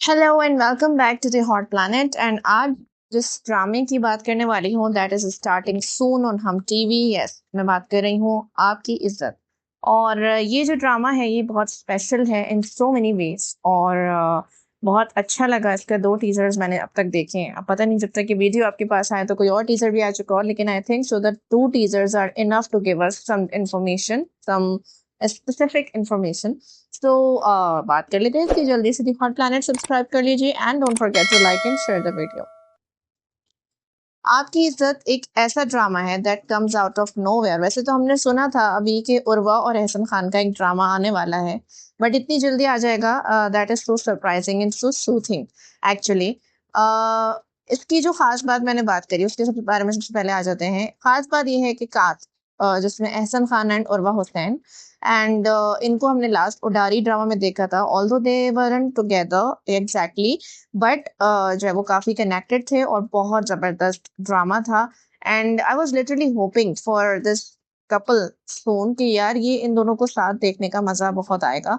Hello and welcome back to the hot planet. And आज जिस ड्रामे की बात करने वाली हूँ that is starting soon on Hum TV. Yes, मैं बात कर रही हूँ आपकी इज्जत। और ये जो ड्रामा है ये बहुत स्पेशल है इन सो मेनी वेज। और बहुत अच्छा लगा। इसके दो टीजर्स मैंने अब तक देखे हैं। अब पता नहीं जब तक ये वीडियो आपके पास आए तो कोई और टीजर भी आ चुका हो, लेकिन I think so that two teasers are enough to give us some information, some specific information. तो बात कर लेते हैं इसकी जल्दी से। दी हॉट प्लैनेट सब्सक्राइब कर लीजिए and don't forget to like and share the video. Aapki Izzat एक ऐसा ड्रामा है that comes out of nowhere. वैसे तो हमने सुना था अभी कि उर्वा और एहसन खान का एक ड्रामा आने वाला है, बट इतनी जल्दी आ जाएगा that is so surprising and so soothing actually. इसकी जो खास बात मैंने बात करी उसके सबसे बारे में सबसे पहले आ जाते हैं। खास बात यह है कि कास्ट जिसमें एहसन खान एंड उर्वा हुसैन एंड इनको हमने लास्ट उडारी ड्रामा में देखा था। Although they weren't together exactly, but जो है वो काफी कनेक्टेड थे और बहुत जबरदस्त ड्रामा था। And I was literally hoping for this couple soon कि यार ये इन दोनों को साथ देखने का मजा बहुत आएगा।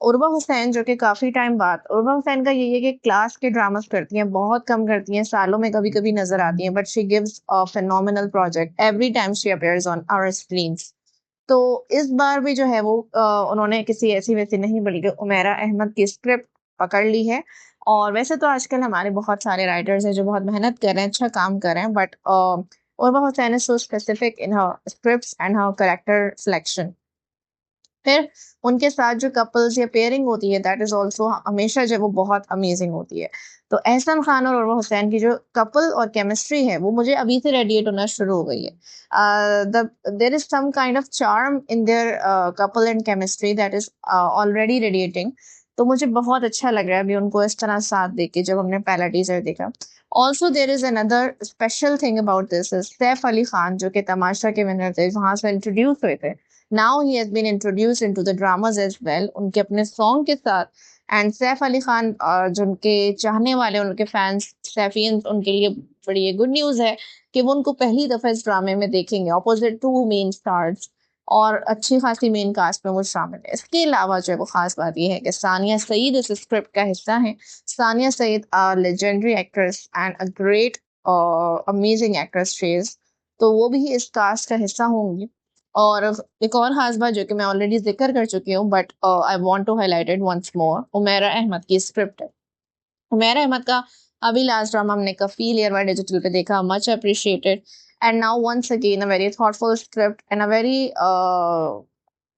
उर्वा हुसैन जो कि काफी टाइम बाद, उर्वा हुसैन का ये है कि क्लास के ड्रामास करती हैं, बहुत कम करती हैं, सालों में कभी कभी नजर आती हैं, but she gives a phenomenal project every time she appears on our screens. तो इस बार भी जो है वो उन्होंने किसी ऐसी वैसी नहीं बल्कि उमेरा अहमद की स्क्रिप्ट पकड़ ली है। और वैसे तो आजकल हमारे बहुत सारे राइटर्स हैं जो बहुत मेहनत कर रहे हैं, अच्छा काम कर रहे हैं, but Urwa Hussain is so specific in her scripts and her character selection. फिर उनके साथ जो कपल्स या पेयरिंग होती है दैट इज ऑल्सो हमेशा जो है वो बहुत अमेजिंग होती है। तो एहसन खान और उर्वा हुसैन की जो कपल और केमिस्ट्री है वो मुझे अभी से रेडिएट होना शुरू हो गई है। There is some kind of charm in their couple and chemistry that is already radiating. तो मुझे बहुत अच्छा लग रहा है अभी उनको इस तरह साथ देख के जब हमने पहला टीजर देखा। Also there is another special thing about this is Saif Ali Khan जो कि तमाशा के विनर थे, वहां से इंट्रोड्यूस हुए थे। Now he has been introduced into the dramas as well उनके अपने सॉन्ग के साथ। एंड सैफ अली खान जो उनके चाहने वाले उनके फैंस सैफियंस उनके लिए बड़ी ये गुड न्यूज है कि वो उनको पहली दफा इस ड्रामे में देखेंगे ऑपोजिट टू मेन स्टार्स। और अच्छी खासी मेन कास्ट में वो शामिल है। इसके अलावा जो है वो खास बात ये है कि सानिया सईद इस स्क्रिप्ट का हिस्सा है। Sania Saeed legendary actress and a great amazing actress she is. तो वो भी इस कास्ट का हिस्सा होंगी। और एक और खास बात जो कि मैं ऑलरेडी जिक्र कर चुकी हूँ but I want to highlight it once more, Umera Ahmed की स्क्रिप्ट है। उमेरा अहमद का अभी लास्ट ड्रामा हमने कफील एयरवाई डिजिटल पे देखा, much appreciated. And now once again a very thoughtful script and a very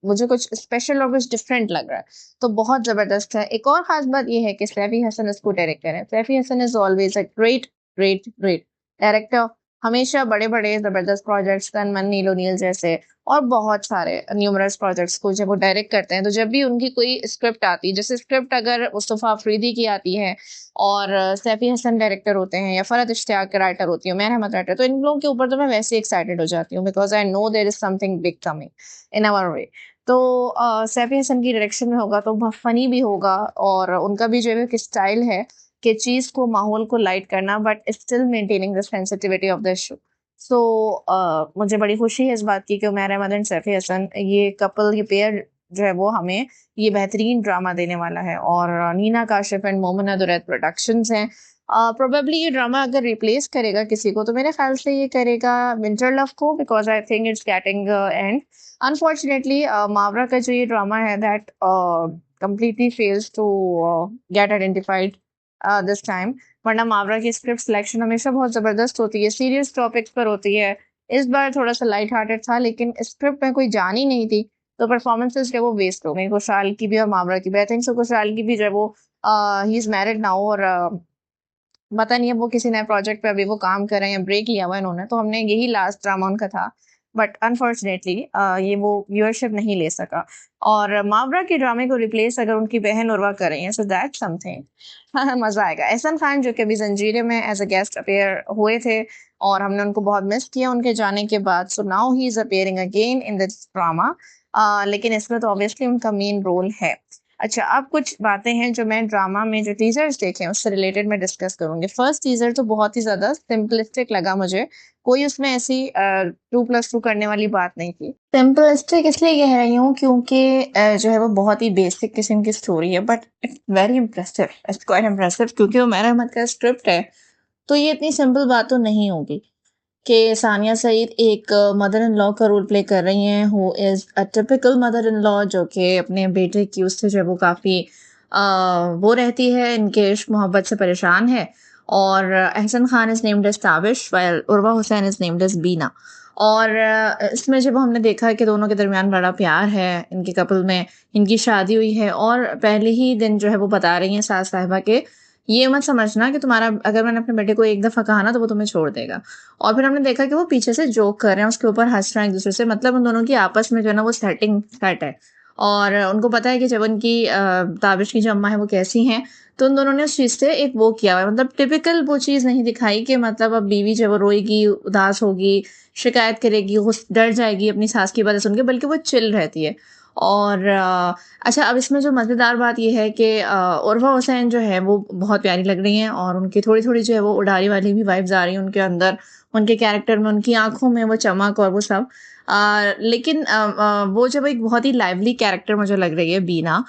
मुझे कुछ स्पेशल और कुछ डिफरेंट लग रहा है। तो बहुत जबरदस्त है। एक और खास बात यह है कि सैफी हसन इसको डायरेक्टर है। Saifi Hasan is always a great great great director. हमेशा बड़े बड़े जबरदस्त प्रोजेक्ट्स, तन मन नीलो नील जैसे और बहुत सारे न्यूमरस प्रोजेक्ट्स को जब वो डायरेक्ट करते हैं तो जब भी उनकी कोई स्क्रिप्ट आती है, जैसे स्क्रिप्ट अगर मुस्तफ़ा अफरीदी की आती है और सैफी हसन डायरेक्टर होते हैं या फरहत इश्तियाक राइटर होती है, मैं अहमद राइटर, तो इन लोगों के ऊपर तो मैं वैसे ही एक्साइटेड हो जाती हूँ because I know there is something big coming in our way. तो सैफी हसन की डायरेक्शन में होगा तो बहुत फनी भी होगा। और उनका भी जो है एक स्टाइल है कि चीज को, माहौल को लाइट करना but still maintaining the sensitivity of the issue. So मुझे बड़ी खुशी है इस बात की कि उमर अहमद एंड सैफी हसन ये कपल, ये पेयर जो है वो हमें ये बेहतरीन ड्रामा देने वाला है। और नीना काशिफ एंड मोमना दुरैत प्रोडक्शंस हैं। प्रोबेबली ये ड्रामा अगर रिप्लेस करेगा किसी को तो मेरे ख्याल से ये करेगा विंटर लव को, because I think it's getting and unfortunately Mawra का जो ये ड्रामा है that completely fails to get identified this time। वरना मावरा की स्क्रिप्ट सिलेक्शन हमेशा बहुत जबरदस्त होती है, सीरियस टॉपिक्स पर होती है। इस बार थोड़ा सा लाइट हार्टेड था लेकिन स्क्रिप्ट में कोई जान ही नहीं थी, तो परफॉर्मेंसेस जो है वो वेस्ट हो गई। खुशहाल की भी और मावरा की भी। आई थिंक सो खुशहाल की भी जो है वो ही इज मैरिड नाउ और पता नहीं है वो किसी नए प्रोजेक्ट पे अभी वो काम कर रहे हैं, ब्रेक लिया हुआ है इन्होंने, तो हमने यही लास्ट ड्रामा उनका था। बट अनफॉर्चुनेटली ये वो व्यूअरशिप नहीं ले सका। और मावरा के ड्रामे को रिप्लेस अगर उनकी बहन उर्वा कर रही है सो दैट समथिंग मजा आएगा। एहसन खान जो कि अभी जंजीरे में एज अ गेस्ट अपेयर हुए थे और हमने उनको बहुत मिस किया उनके जाने के बाद, so now he is appearing again in this drama. लेकिन इसमें तो ऑब्वियसली उनका मेन रोल है। अच्छा, अब कुछ बातें हैं जो मैं ड्रामा में जो टीज़र्स देखे हैं उससे रिलेटेड मैं डिस्कस करूँगी। फर्स्ट टीज़र तो बहुत ही ज़्यादा सिंपलिस्टिक लगा मुझे। कोई उसमें ऐसी 2+2 करने वाली बात नहीं थी। सिंपलिस्टिक इसलिए कह रही हूँ क्योंकि जो है वो बहुत ही बेसिक किस्म की स्टोरी है, but it's very impressive. It's quite impressive क्योंकि उमैर अहमद का स्क्रिप्ट है, तो ये इतनी सिंपल बात तो नहीं होगी। कि सानिया सईद एक मदर इन लॉ का रोल प्ले कर रही हैं, who is a typical mother in law, जो कि अपने बेटे की उससे जो है वो काफ़ी वो रहती है, इनके इश्क मोहब्बत से परेशान है। और Ahsan Khan is named as Tabish while Urwa Hussain is named as Beena. और इसमें जब हमने देखा कि दोनों के दरमियान बड़ा प्यार है, इनके कपल में इनकी शादी हुई है, और पहले ही दिन जो है वो बता रही हैं सास साहिबा के, ये मत समझना कि तुम्हारा, अगर मैंने अपने बेटे को एक दफ़ा कहा ना तो वो तुम्हें छोड़ देगा। और फिर हमने देखा कि वो पीछे से जोक कर रहे हैं, उसके ऊपर हँस रहे हैं एक-दूसरे से, मतलब उन दोनों की आपस में जो है ना वो सेटिंग सेट है। और उनको पता है कि जब उनकी ताबिश की जो अम्मा है वो कैसी हैं, तो उन दोनों ने उस चीज़ से एक वो किया हुआ है, मतलब टिपिकल वो चीज़ नहीं दिखाई कि मतलब अब बीवी जो है वो रोएगी, उदास होगी, शिकायत करेगी, डर जाएगी अपनी सास की बातें सुन के, बल्कि वो चिल रहती है। और अच्छा, अब इसमें जो मज़ेदार बात ये है कि उर्वा हुसैन जो है वो बहुत प्यारी लग रही हैं, और उनकी थोड़ी-थोड़ी जो है वो उडारी वाली भी वाइब्स आ रही हैं उनके अंदर, उनके कैरेक्टर में, उनकी आँखों में वो चमक और वो सब। लेकिन वो जब एक बहुत ही लाइवली कैरेक्टर मुझे लग रही है बीना,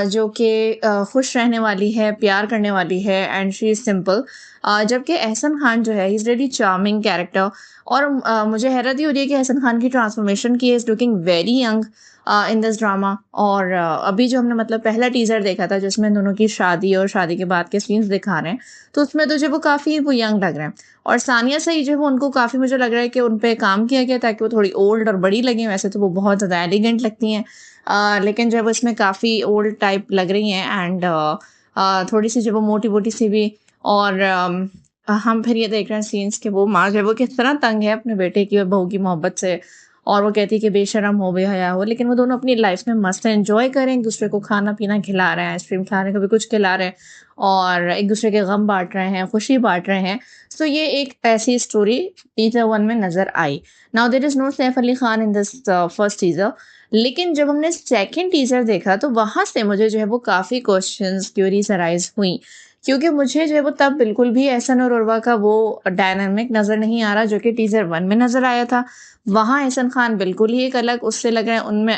जो कि खुश रहने वाली है, प्यार करने वाली है, एंड शी इज़ सिंपल। जबकि अहसन खान जो है he is really charming character. और मुझे हैरत ही हो रही है कि अहसन खान की ट्रांसफॉर्मेशन की is looking very young in this drama. और अभी जो हमने मतलब पहला टीज़र देखा था जिसमें दोनों की शादी और शादी के बाद के सीन्स दिखा रहे हैं, तो उसमें तो जो वो काफ़ी वो यंग लग रहे हैं। और सानिया सईद जो है वो उनको काफ़ी, मुझे लग रहा है कि उन पे काम किया गया ताकि वो थोड़ी ओल्ड और बड़ी लगें। वैसे तो वो बहुत ज़्यादा एलिगेंट लगती हैं, लेकिन जो है वो इसमें काफ़ी ओल्ड टाइप लग रही हैं, एंड थोड़ी-सी जो वो मोटी-मोटी सी भी। और हम फिर ये देख रहे हैं सीन्स कि वो माँ जो है वो किस तरह तंग है अपने बेटे की और बहू की मोहब्बत से। और वो कहती है कि बेशर्म हो, बेहया हो, लेकिन वो दोनों अपनी लाइफ में मस्त हैं, एन्जॉय करें, एक-दूसरे को खाना-पीना खिला रहे हैं, आइसक्रीम खिला रहे हैं, कभी कुछ खिला रहे हैं, और एक-दूसरे के गम बाँट रहे हैं, खुशी बाँट रहे हैं। सो ये एक ऐसी स्टोरी टीज़र 1 में नज़र आई। Now there is no Saif Ali Khan in this first teaser, लेकिन जब हमने सेकंड टीज़र देखा तो वहाँ से मुझे जो है वो काफ़ी क्वेश्चंस, क्यूरीज़ अराइज़ हुई। क्योंकि मुझे जो है वो तब बिल्कुल भी एहसन और उर्वा का वो डायनामिक नज़र नहीं आ रहा जो कि टीज़र 1 में नज़र आया था। वहाँ एहसन खान बिल्कुल ही एक अलग उससे लग रहा है,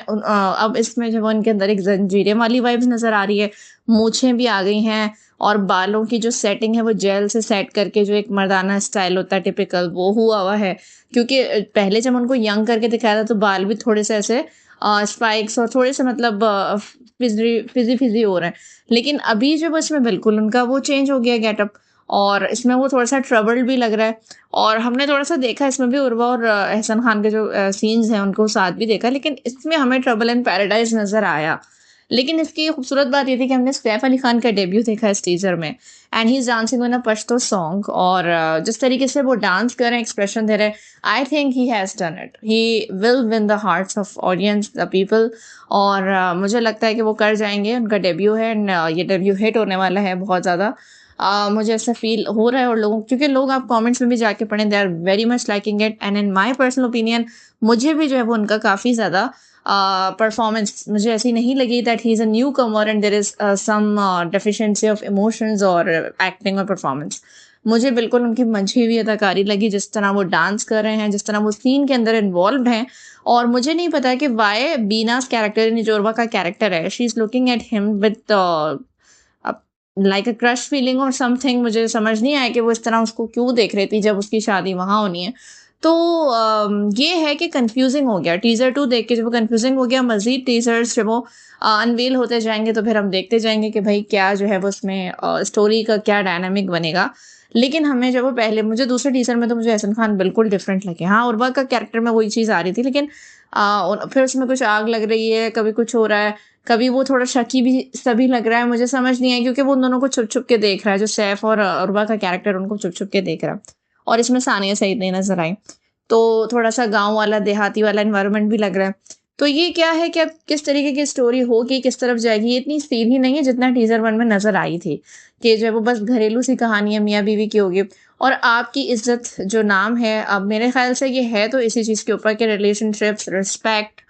अब इसमें जो है वो उनके अंदर एक ज़ंजीरें वाली वाइब्स नज़र आ रही है, मूँछें भी आ गई हैं, और बालों की जो सेटिंग है वो जेल से सेट करके जो एक मर्दाना स्टाइल होता है टिपिकल, वो हुआ हुआ है। क्योंकि पहले जब उनको यंग करके दिखाया था तो बाल भी थोड़े से ऐसे स्पाइक्स और थोड़े से मतलब फिज़ी-फिज़ी हो रहे हैं। लेकिन अभी जब इसमें बिल्कुल उनका वो चेंज हो गया गेटअप, और इसमें वो थोड़ा-सा ट्रबल्ड भी लग रहा है। और हमने थोड़ा-सा देखा इसमें भी उर्वा और एहसन खान के जो सीन्स हैं उनको साथ भी देखा, लेकिन इसमें हमें ट्रबल इन पैराडाइज़ नज़र आया। लेकिन इसकी खूबसूरत बात ये थी कि हमने सैफ अली खान का डेब्यू देखा इस टीज़र में, and he is dancing on a Pashto song. और जिस तरीके से वो डांस कर रहे हैं, एक्सप्रेशन दे रहे हैं, I think he has done it. He will win the hearts of audience, the people. और मुझे लगता है कि वो कर जाएँगे, उनका डेब्यू है, एंड ये डेब्यू हिट होने वाला है बहुत ज़्यादा। मुझे ऐसा फ़ील हो रहा है, और लोगों, क्योंकि लोग, आप कमेंट्स में भी जाके पढ़ें, they are very much liking it, and in my personal opinion मुझे भी जो है वो उनका काफ़ी ज़्यादा परफॉर्मेंस मुझे ऐसी नहीं लगी that he is a newcomer and there is some deficiency of emotions और एक्टिंग और परफॉर्मेंस। मुझे बिल्कुल उनकी मंझी हुई अदाकारी लगी, जिस तरह वो डांस कर रहे हैं, जिस तरह वो सीन के अंदर इन्वॉल्व्ड हैं। और मुझे नहीं पता कि व्हाई बीनाज़ कैरेक्टर, यानी जो उर्वा का कैरेक्टर है, she is looking at him with like a crush feeling और समथिंग। मुझे समझ नहीं आया कि वो इस तरह उसको क्यों देख रही थी जब उसकी शादी वहाँ होनी है। तो ये है कि कंफ्यूजिंग हो गया टीज़र 2 देख के, जब वो कंफ्यूजिंग हो गया, मज़ीद टीज़र्स जब वो अनवील होते जाएँगे तो फिर हम देखते जाएँगे कि भई क्या जो है वो उसमें स्टोरी का क्या डायनामिक बनेगा। लेकिन हमें जब वो पहले, मुझे दूसरे टीज़र में तो मुझे एहसन खान बिल्कुल डिफरेंट लगे। हाँ, उर्वा का कैरेक्टर में वही चीज़ आ रही थी, लेकिन फिर उसमें कुछ आग लग रही है, कभी कुछ हो रहा है, कभी वो थोड़ा शकी भी सभी लग रहा है, मुझे समझ नहीं आया, क्योंकि वो उन दोनों को छुप-छुप के देख रहा है, जो सैफ और उर्वा का कैरेक्टर उनको छुप-छुप के देख रहा है, और इसमें सानिया सईद नहीं नज़र आई। तो थोड़ा-सा गाँव वाला, देहाती वाला एनवायरनमेंट भी लग रहा है। तो ये क्या है कि अब किस तरीके की स्टोरी होगी, किस तरफ जाएगी, ये इतनी सीधी नहीं है जितना टीज़र 1 में नज़र आई थी, कि जो है वो बस घरेलू सी कहानी है, मियाँ-बीवी की होगी। और आपकी इज़्ज़त जो नाम है, अब मेरे ख़्याल से ये है तो इसी चीज़ के ऊपर कि रिलेशनशिप्स, रिस्पेक्ट,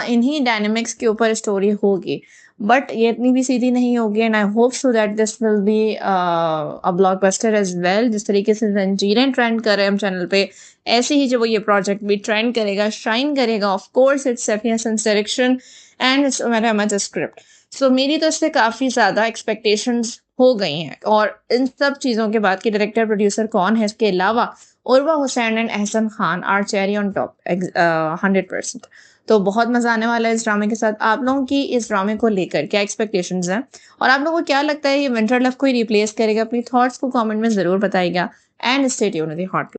इन्हीं डायनामिक्स के ऊपर स्टोरी होगी। बट ये इतनी भी सीधी नहीं होगी and I hope so that this will be a blockbuster as well. जिस तरीके से जंजीरें ट्रेंड कर रहे हैं हम चैनल पे, ऐसे ही जब ये प्रोजेक्ट भी ट्रेंड करेगा, शाइन करेगा। Of course it's Saifi Hasan's direction and it's Umar Ahmed script. So मेरी तो इससे काफ़ी ज़्यादा एक्सपेक्टेशंस हो गई हैं। और इन सब चीज़ों के बाद कि डायरेक्टर प्रोड्यूसर कौन है, इसके अलावा Urwa Hussain and Ahsan Khan are cherry on top 100%। तो बहुत मज़ा आने वाला है इस ड्रामे के साथ। आप लोगों की इस ड्रामे को लेकर क्या एक्सपेक्टेशंस हैं और आप लोगों को क्या लगता है ये विंटर लव को ही रिप्लेस करेगा? अपनी थॉट्स को कमेंट में ज़रूर बताइएगा and stay tuned with the hot